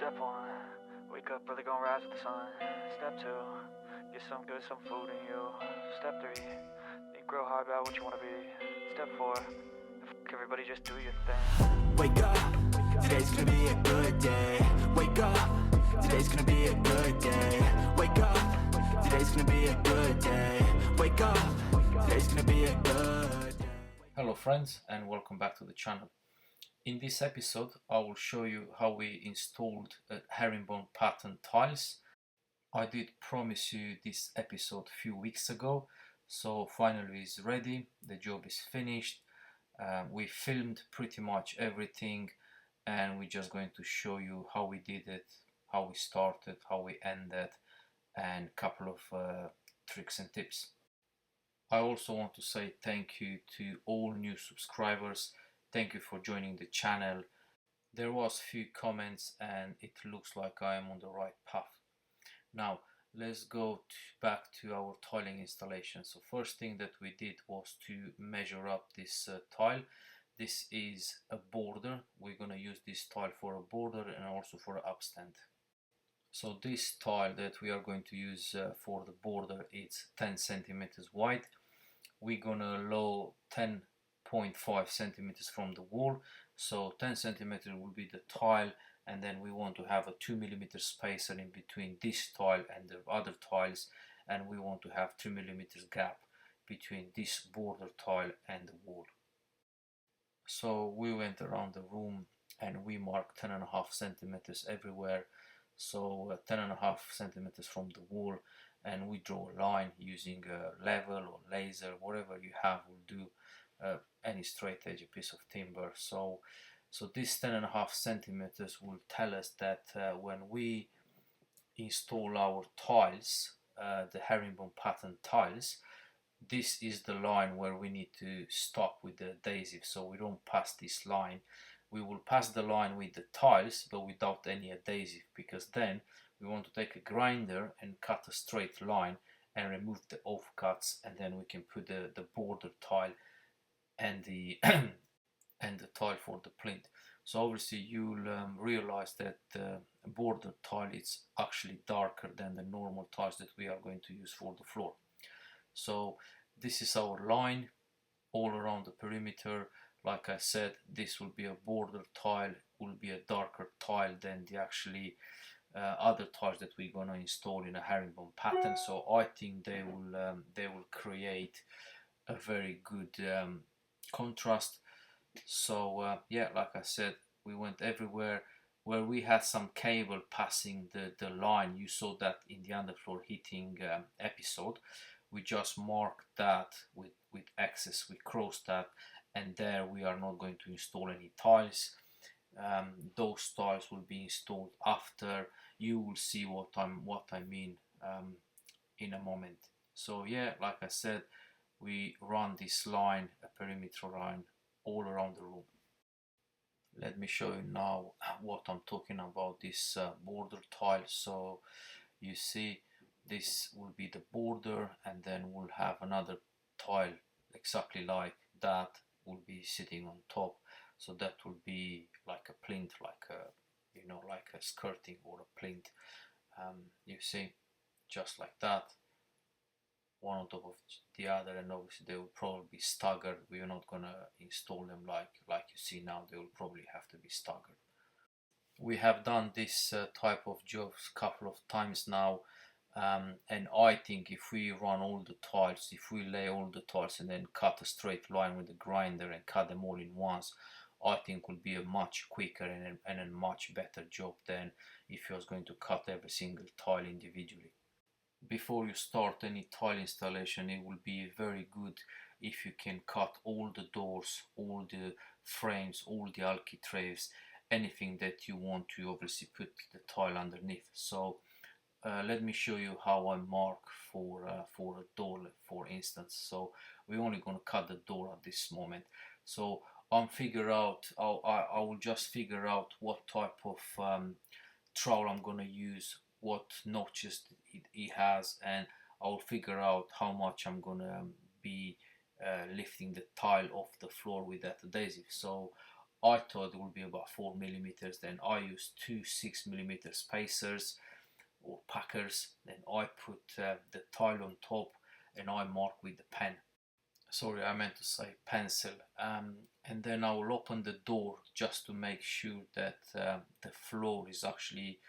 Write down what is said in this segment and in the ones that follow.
Step 1, wake up, brother, gonna rise with the sun. Step 2, get some food in you. Step 3, think real hard about what you wanna be. Step 4, everybody just do your thing. Wake up, today's gonna be a good day. Wake up, today's gonna be a good day. Wake up, today's gonna be a good day. Wake up, today's gonna be a good day. Hello friends, and welcome back to the channel. In this episode I will show you how we installed herringbone pattern tiles. I did promise you this episode a few weeks ago, so finally it's ready, the job is finished. We filmed pretty much everything and we're just going to show you how we did it, how we started, how we ended, and a couple of tricks and tips. I also want to say thank you to all new subscribers. Thank you for joining the channel. There was few comments and it looks like I am on the right path. Now let's go back to our tiling installation. So first thing that we did was to measure up this tile. This is a border. We're going to use this tile for a border and also for an upstand. So this tile that we are going to use for the border, it's 10 centimeters wide. We're gonna low 10.5 centimeters from the wall, so 10 centimeters will be the tile, and then we want to have a 2mm spacer in between this tile and the other tiles, and we want to have 2mm gap between this border tile and the wall. So we went around the room and we marked 10.5 centimeters everywhere, so 10.5 centimeters from the wall, and we draw a line using a level or laser, whatever you have will do, any straight edge, a piece of timber. So this 10.5 centimeters will tell us that when we install our tiles, the herringbone pattern tiles, this is the line where we need to stop with the adhesive, so we don't pass this line. We will pass the line with the tiles but without any adhesive, because then we want to take a grinder and cut a straight line and remove the offcuts, and then we can put the border tile and the and the tile for the plinth. So obviously you'll realize that the border tile is actually darker than the normal tiles that we are going to use for the floor. So this is our line all around the perimeter. Like I said, this will be a border tile, will be a darker tile than the actually other tiles that we're gonna install in a herringbone pattern. So I think they will create a very good contrast. So yeah, like I said, we went everywhere. Where we had some cable passing the line, you saw that in the underfloor heating episode, we just marked that with X's, we crossed that, and there we are not going to install any tiles. Those tiles will be installed after. You will see what I mean in a moment. So yeah, like I said, we run this line, a perimeter line, all around the room. Let me show you now what I'm talking about, this border tile. So you see this will be the border, and then we'll have another tile exactly like that will be sitting on top. So that will be like a plinth, like a, you know, like a skirting or a plinth. You see, just like that, one on top of the other, and obviously they will probably be staggered. We are not gonna install them like you see now. They will probably have to be staggered. We have done this type of jobs a couple of times now, and I think if we run all the tiles, if we lay all the tiles and then cut a straight line with the grinder and cut them all in once, I think will be a much quicker and a much better job than if you was going to cut every single tile individually. Before you start any tile installation, it will be very good if you can cut all the doors, all the frames, all the architraves, anything that you want to obviously put the tile underneath. So let me show you how I mark for a door, for instance. So we're only going to cut the door at this moment. So I will just figure out what type of trowel I'm going to use, what notches it has, and I'll figure out how much I'm gonna be lifting the tile off the floor with that adhesive. So I thought it would be about 4 millimeters. Then I used two 6 millimeter spacers or packers. Then I put the tile on top and I mark with the pen. Sorry, I meant to say pencil. And then I will open the door just to make sure that the floor is actually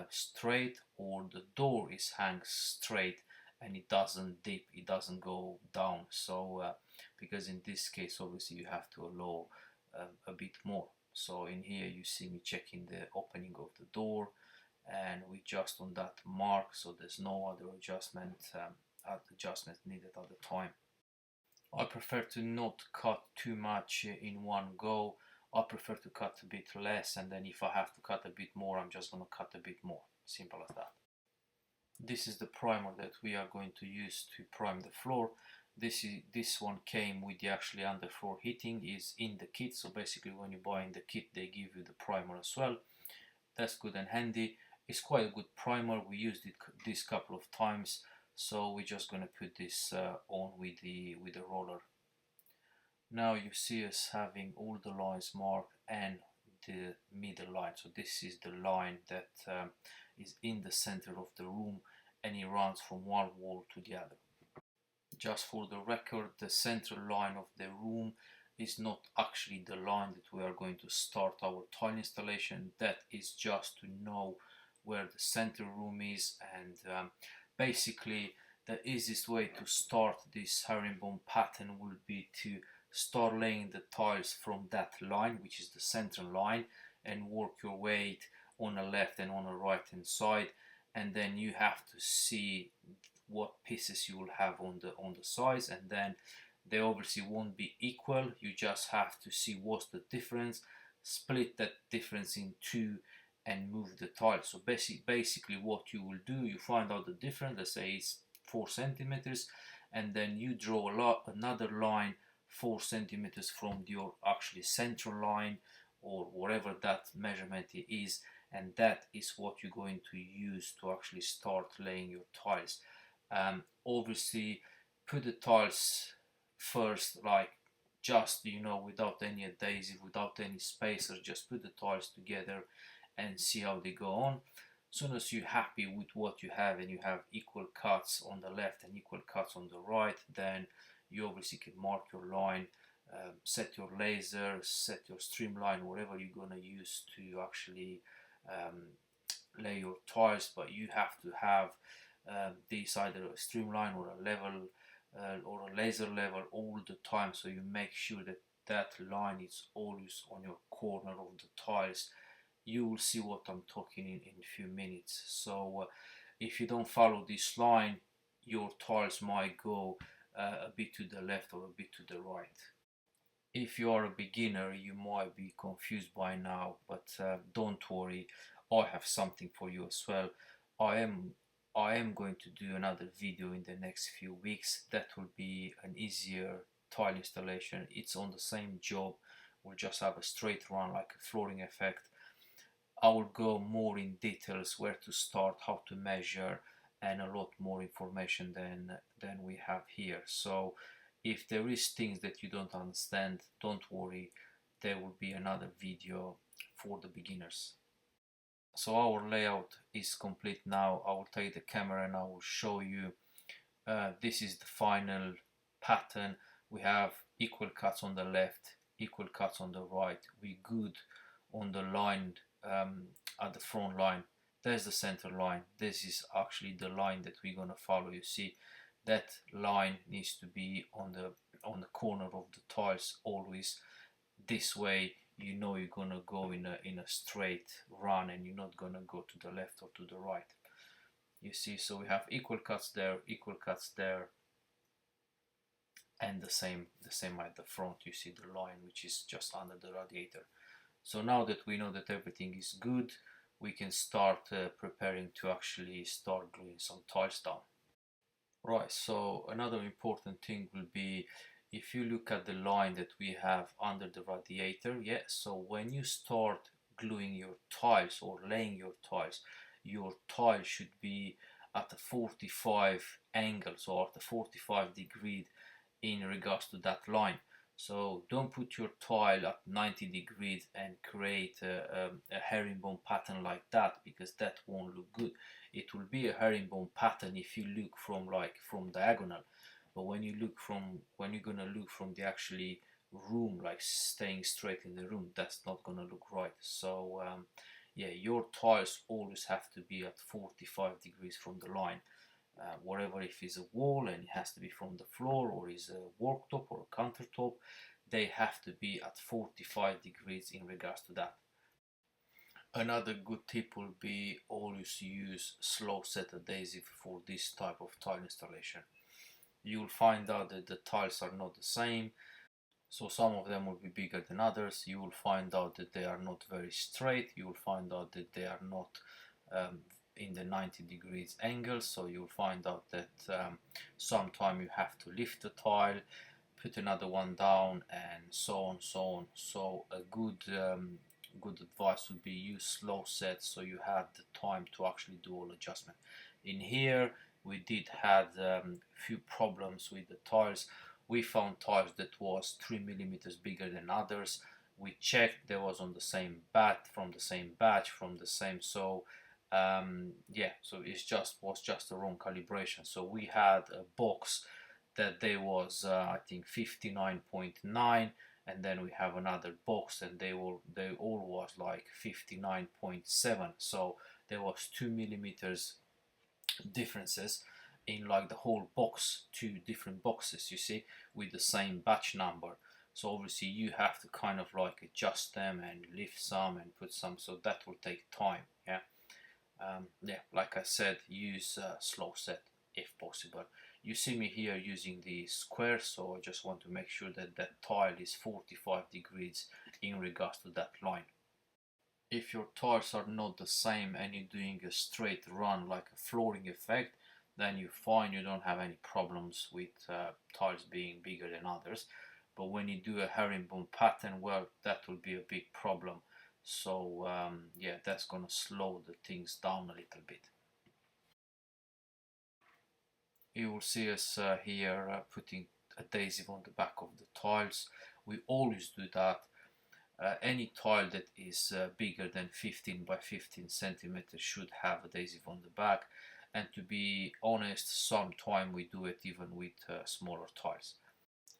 straight, or the door is hang straight and it doesn't dip, it doesn't go down. So because in this case obviously you have to allow a bit more. So in here you see me checking the opening of the door, and we just on that mark, so there's no other adjustment needed at the time. I prefer to not cut too much in one go. I prefer to cut a bit less, and then if I have to cut a bit more, I'm just going to cut a bit more. Simple as that. This is the primer that we are going to use to prime the floor. This one came with the actually underfloor heating, is in the kit. So basically when you buy in the kit, they give you the primer as well. That's good and handy. It's quite a good primer. We used it this couple of times. So we're just going to put this on with the roller. Now you see us having all the lines marked and the middle line. So this is the line that is in the center of the room, and it runs from one wall to the other. Just for the record, the central line of the room is not actually the line that we are going to start our tile installation. That is just to know where the center room is, and basically the easiest way to start this herringbone pattern will be to start laying the tiles from that line, which is the central line, and work your way on the left and on the right hand side, and then you have to see what pieces you will have on the sides, and then they obviously won't be equal. You just have to see what's the difference, split that difference in two and move the tile. So basically what you will do, you find out the difference, let's say it's 4 centimeters, and then you draw another line 4 centimeters from your actually central line or whatever that measurement is, and that is what you're going to use to actually start laying your tiles. Obviously put the tiles first, like just, you know, without any adhesive, without any spacers, just put the tiles together and see how they go on. As soon as you're happy with what you have and you have equal cuts on the left and equal cuts on the right, then you obviously can mark your line, set your laser, set your streamline, whatever you're going to use to actually lay your tiles. But you have to have this either a streamline or a level or a laser level all the time, so you make sure that that line is always on your corner of the tiles. You will see what I'm talking in a few minutes. So if you don't follow this line, your tiles might go a bit to the left or a bit to the right. If you are a beginner, you might be confused by now, but don't worry, I have something for you as well. I am going to do another video in the next few weeks that will be an easier tile installation. It's on the same job, we'll just have a straight run like a flooring effect. I will go more in details, where to start, how to measure, and a lot more information than we have here. So if there is things that you don't understand, don't worry, there will be another video for the beginners. So our layout is complete now. I will take the camera and I will show you. This is the final pattern. We have equal cuts on the left, equal cuts on the right. We're good on the line at the front line. There's the center line. This is actually the line that we're gonna follow. You see that line needs to be on the corner of the tiles always. This way you know you're gonna go in a straight run and you're not gonna go to the left or to the right. You see, so we have equal cuts there, equal cuts there, and the same at the front. You see the line which is just under the radiator. So now that we know that everything is good, we can start preparing to actually start gluing some tiles down. Right, so another important thing will be, if you look at the line that we have under the radiator, yeah, so when you start gluing your tiles or laying your tile should be at a 45 angle, so at a 45 degree in regards to that line. So don't put your tile at 90 degrees and create a herringbone pattern like that, because that won't look good. It will be a herringbone pattern if you look from diagonal, but when you're gonna look from the actually room, like staying straight in the room, that's not gonna look right. So yeah, your tiles always have to be at 45 degrees from the line. Whatever, if it's a wall and it has to be from the floor, or is a worktop or a countertop, they have to be at 45 degrees in regards to that. Another good tip will be always use slow set adhesive for this type of tile installation. You'll find out that the tiles are not the same, so some of them will be bigger than others. You will find out that they are not very straight. You will find out that they are not in the 90 degrees angle, so you'll find out that sometime you have to lift the tile, put another one down, and so on, so on. So a good advice would be use slow set, so you have the time to actually do all adjustment. In here we did had few problems with the tiles. We found tiles that was 3 millimeters bigger than others. We checked, there was on the same batch, from the same batch, from the same, so yeah, so was just a wrong calibration. So we had a box that there was I think 59.9, and then we have another box and they all was like 59.7. So there was 2 millimeters differences in like the whole box, two different boxes, you see, with the same batch number. So obviously you have to kind of like adjust them and lift some and put some, so that will take time. Yeah, like I said, use slow set if possible. You see me here using the square, so I just want to make sure that that tile is 45 degrees in regards to that line. If your tiles are not the same and you're doing a straight run like a flooring effect, then you're fine, you don't have any problems with tiles being bigger than others. But when you do a herringbone pattern, well, that will be a big problem. So yeah, that's gonna slow the things down a little bit. You will see us here putting adhesive on the back of the tiles. We always do that. Any tile that is bigger than 15 by 15 centimeters should have adhesive on the back, and to be honest, sometimes we do it even with smaller tiles.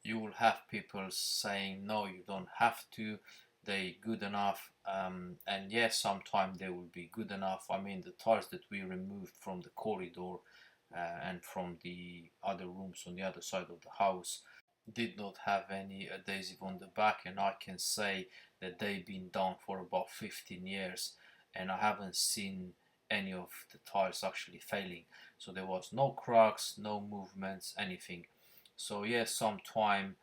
You will have people saying no, you don't have to, they good enough, and yes, sometimes they will be good enough. I mean, the tiles that we removed from the corridor and from the other rooms on the other side of the house did not have any adhesive on the back, and I can say that they've been down for about 15 years and I haven't seen any of the tiles actually failing. So there was no cracks, no movements, anything. So yes, sometime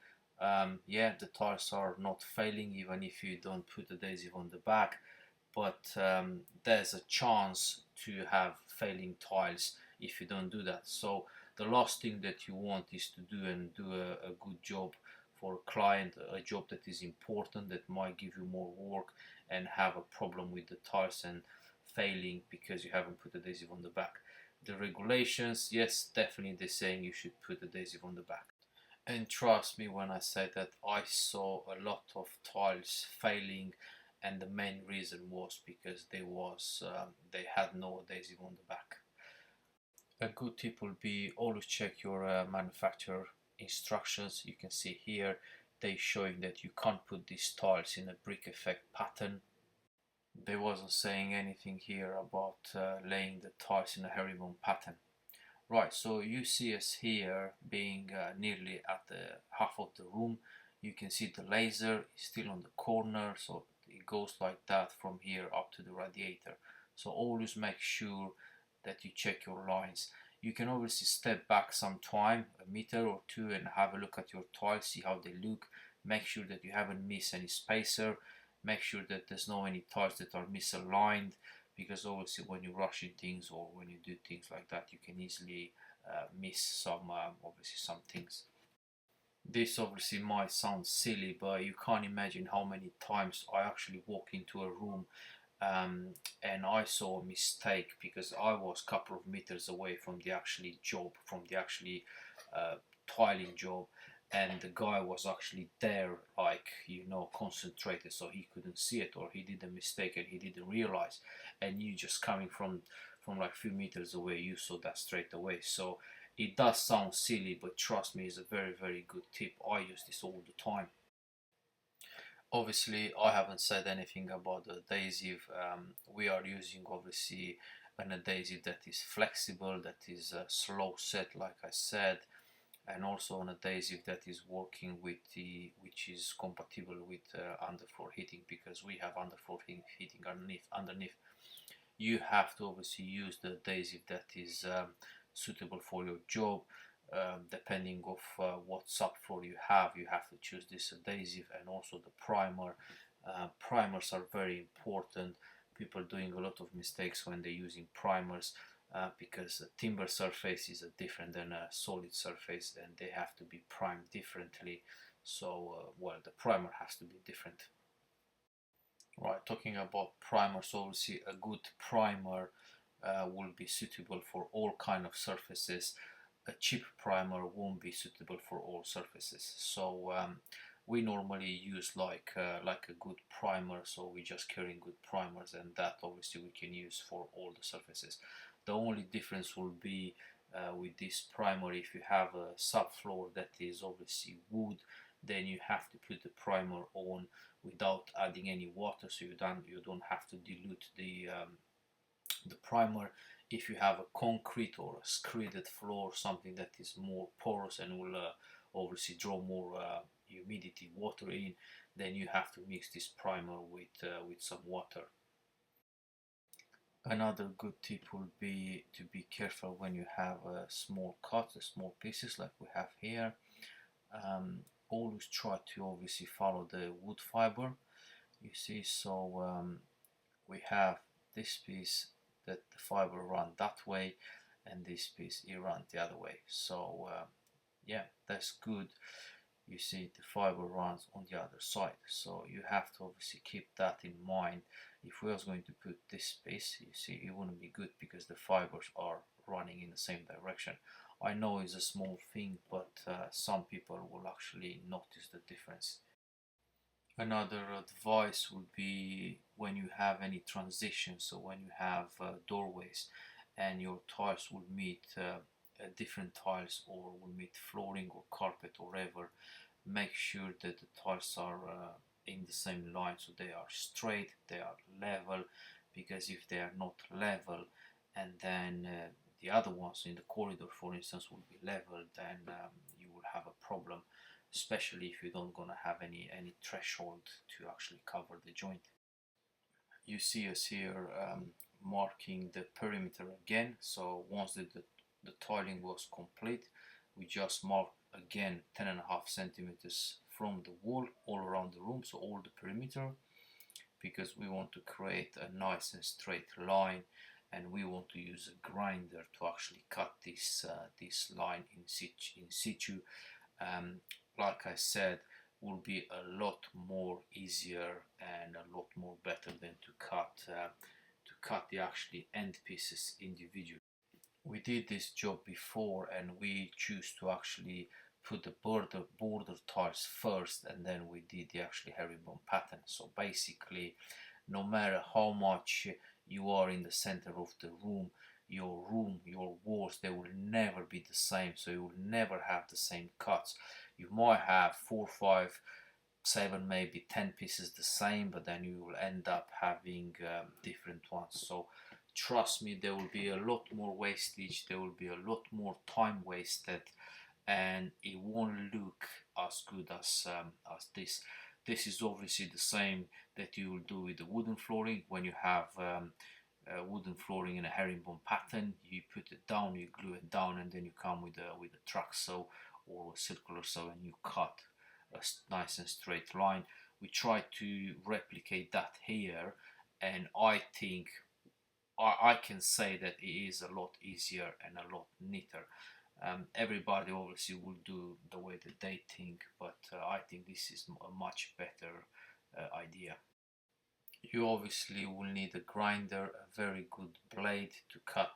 yeah, the tiles are not failing even if you don't put adhesive on the back, but there's a chance to have failing tiles if you don't do that. So the last thing that you want is to do a good job for a client, a job that is important, that might give you more work, and have a problem with the tiles and failing because you haven't put adhesive on the back. The regulations, yes, definitely they're saying you should put adhesive on the back. And trust me when I say that I saw a lot of tiles failing, and the main reason was because they had no adhesive on the back. A good tip will be always check your manufacturer instructions. You can see here they showing that you can't put these tiles in a brick effect pattern. They wasn't saying anything here about laying the tiles in a herringbone pattern. Right, so you see us here being nearly at the half of the room. You can see the laser is still on the corner, so it goes like that from here up to the radiator. So always make sure that you check your lines. You can obviously step back some time, a meter or two, and have a look at your tiles, see how they look. Make sure that you haven't missed any spacer. Make sure that there's no any tiles that are misaligned, because obviously when you're rushing things or when you do things like that, you can easily miss some obviously some things. This obviously might sound silly, but you can't imagine how many times I actually walk into a room and I saw a mistake because I was a couple of meters away from the actually job, from the actually tiling job, and the guy was actually there, like, you know, concentrated, so he couldn't see it, or he did a mistake and he didn't realize, and you just coming from like a few meters away, you saw that straight away. So it does sound silly, but trust me, it's a very, very good tip. I use this all the time. Obviously, I haven't said anything about the adhesive. We are using obviously an adhesive that is flexible, that is slow set, like I said, and also an adhesive that is working with which is compatible with underfloor heating, because we have underfloor heating underneath. You have to obviously use the adhesive that is suitable for your job. Depending of what subfloor you have to choose this adhesive, and also the primer. Primers are very important. People doing a lot of mistakes when they're using primers, because a timber surface is different than a solid surface, and they have to be primed differently. So well, the primer has to be different. Right, talking about primers, obviously a good primer will be suitable for all kind of surfaces. A cheap primer won't be suitable for all surfaces. So we normally use like a good primer, so we just carrying good primers, and that obviously we can use for all the surfaces. The only difference will be with this primer, if you have a subfloor that is obviously wood, then you have to put the primer on without adding any water, so you don't have to dilute the primer. If you have a concrete or a screeded floor, something that is more porous and will obviously draw more humidity, water in, then you have to mix this primer with some water. Another good tip will be to be careful when you have small cuts, small pieces like we have here. Always try to obviously follow the wood fiber, you see. So we have this piece that the fiber run that way, and this piece it run the other way. So yeah, that's good. You see the fiber runs on the other side, so you have to obviously keep that in mind. If we was going to put this piece, you see, it wouldn't be good because the fibers are running in the same direction. I know it's a small thing, but some people will actually notice the difference. Another advice would be when you have any transition, so when you have doorways and your tiles will meet different tiles, or will meet flooring or carpet or whatever, make sure that the tiles are in the same line, so they are straight, they are level, because if they are not level, and then the other ones in the corridor, for instance, will be level, then you will have a problem, especially if you don't gonna have any threshold to actually cover the joint. You see us here marking the perimeter again. So once the tiling was complete, we just marked again 10.5 centimeters from the wall all around the room, so all the perimeter, because we want to create a nice and straight line, and we want to use a grinder to actually cut this line in situ. Like I said, will be a lot more easier and a lot more better than to cut the actually end pieces individually. We did this job before, and we choose to actually put the border tiles first, and then we did the actually herringbone pattern. So basically, no matter how much you are in the center of the room, your walls, they will never be the same, so you will never have the same cuts. You might have 4, 5, 7, maybe 10 pieces the same, but then you will end up having different ones. So trust me, there will be a lot more wastage, there will be a lot more time wasted, and it won't look as good as this. This is obviously the same that you will do with the wooden flooring. When you have wooden flooring in a herringbone pattern, you put it down, you glue it down, and then you come with a track saw or a circular saw, and you cut a nice and straight line. We try to replicate that here, and I think I can say that it is a lot easier and a lot neater. Everybody obviously will do the way that they think, but I think this is a much better idea. You obviously will need a grinder, a very good blade to cut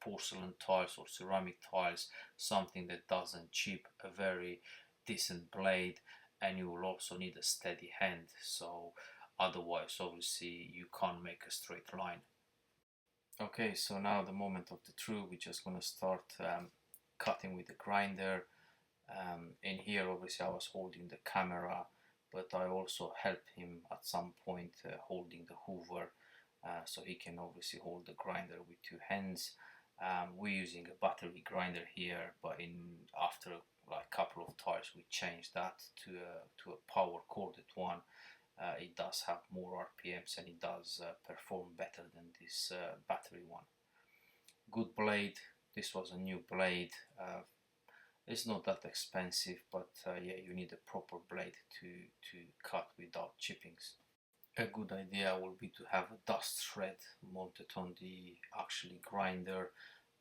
porcelain tiles or ceramic tiles, something that doesn't chip, a very decent blade, and you will also need a steady hand, so otherwise obviously you can't make a straight line. Okay, so now the moment of the truth. We're just gonna start cutting with the grinder. In here obviously I was holding the camera, but I also helped him at some point holding the hoover, so he can obviously hold the grinder with two hands. We're using a battery grinder here, but after like a couple of times we changed that to a power corded one. It does have more RPMs and it does perform better than this battery one. Good blade. This was a new blade. It's not that expensive, but yeah, you need a proper blade to cut without chippings. A good idea will be to have a dust thread mounted on the actually grinder.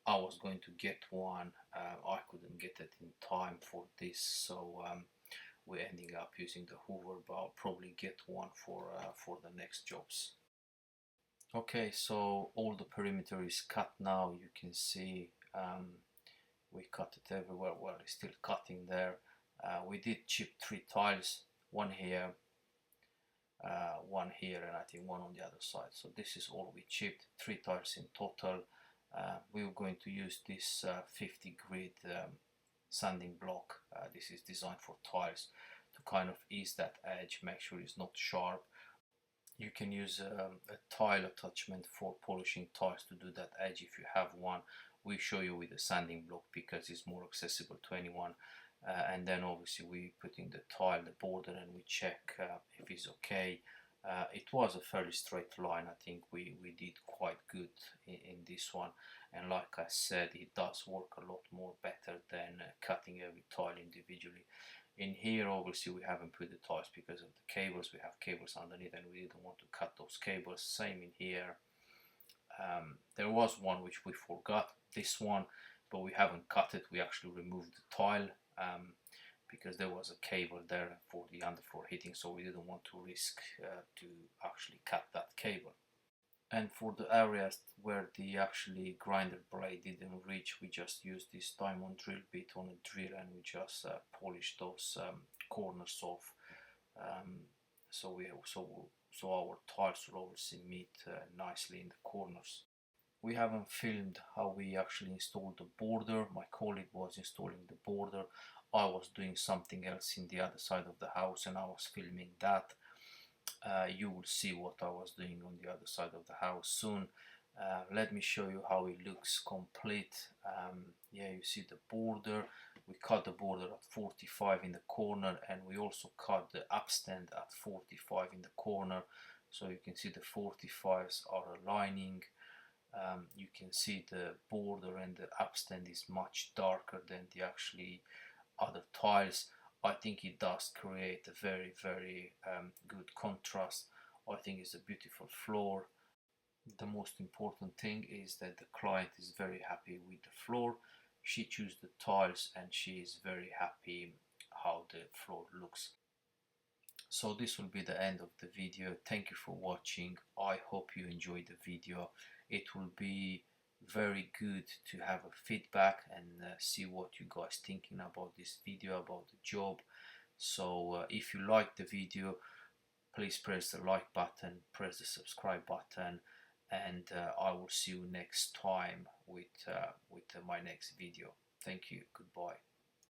I was going to get one, I couldn't get it in time for this, so we're ending up using the hoover, but I'll probably get one for the next jobs. Okay, so all the perimeter is cut now. You can see we cut it everywhere. Well, it's still cutting there. We did chip 3 tiles, one here, one here, and I think one on the other side. So this is all we chipped, 3 tiles in total. We were going to use this 50 grit sanding block. This is designed for tiles to kind of ease that edge, make sure it's not sharp. You can use a tile attachment for polishing tiles to do that edge if you have one. We show you with a sanding block because it's more accessible to anyone. And then obviously we put in the tile, the border, and we check if it's okay. It was a fairly straight line. I think we did quite good in this one, and like I said, it does work a lot more better than cutting every tile individually. In here obviously we haven't put the tiles because of the cables. We have cables underneath and we didn't want to cut those cables. Same in here. There was one which we forgot, this one, but we haven't cut it. We actually removed the tile because there was a cable there for the underfloor heating, so we didn't want to risk to actually cut that cable. And for the areas where the actually grinder blade didn't reach, we just used this diamond drill bit on a drill and we just polished those corners off. So our tiles will obviously meet nicely in the corners. We haven't filmed how we actually installed the border. My colleague was installing the border. I was doing something else in the other side of the house and I was filming that. You will see what I was doing on the other side of the house soon. Let me show you how it looks complete. Yeah, you see the border. We cut the border at 45 in the corner, and we also cut the upstand at 45 in the corner, so you can see the 45s are aligning. You can see the border and the upstand is much darker than the actually other tiles. I think it does create a very good contrast. I think it's a beautiful floor. The most important thing is that the client is very happy with the floor. She chose the tiles and she is very happy how the floor looks. So this will be the end of the video. Thank you for watching. I hope you enjoyed the video. It will be very good to have a feedback and see what you guys thinking about this video, about the job. So if you like the video, please press the like button, press the subscribe button, and I will see you next time with my next video. Thank you. Goodbye.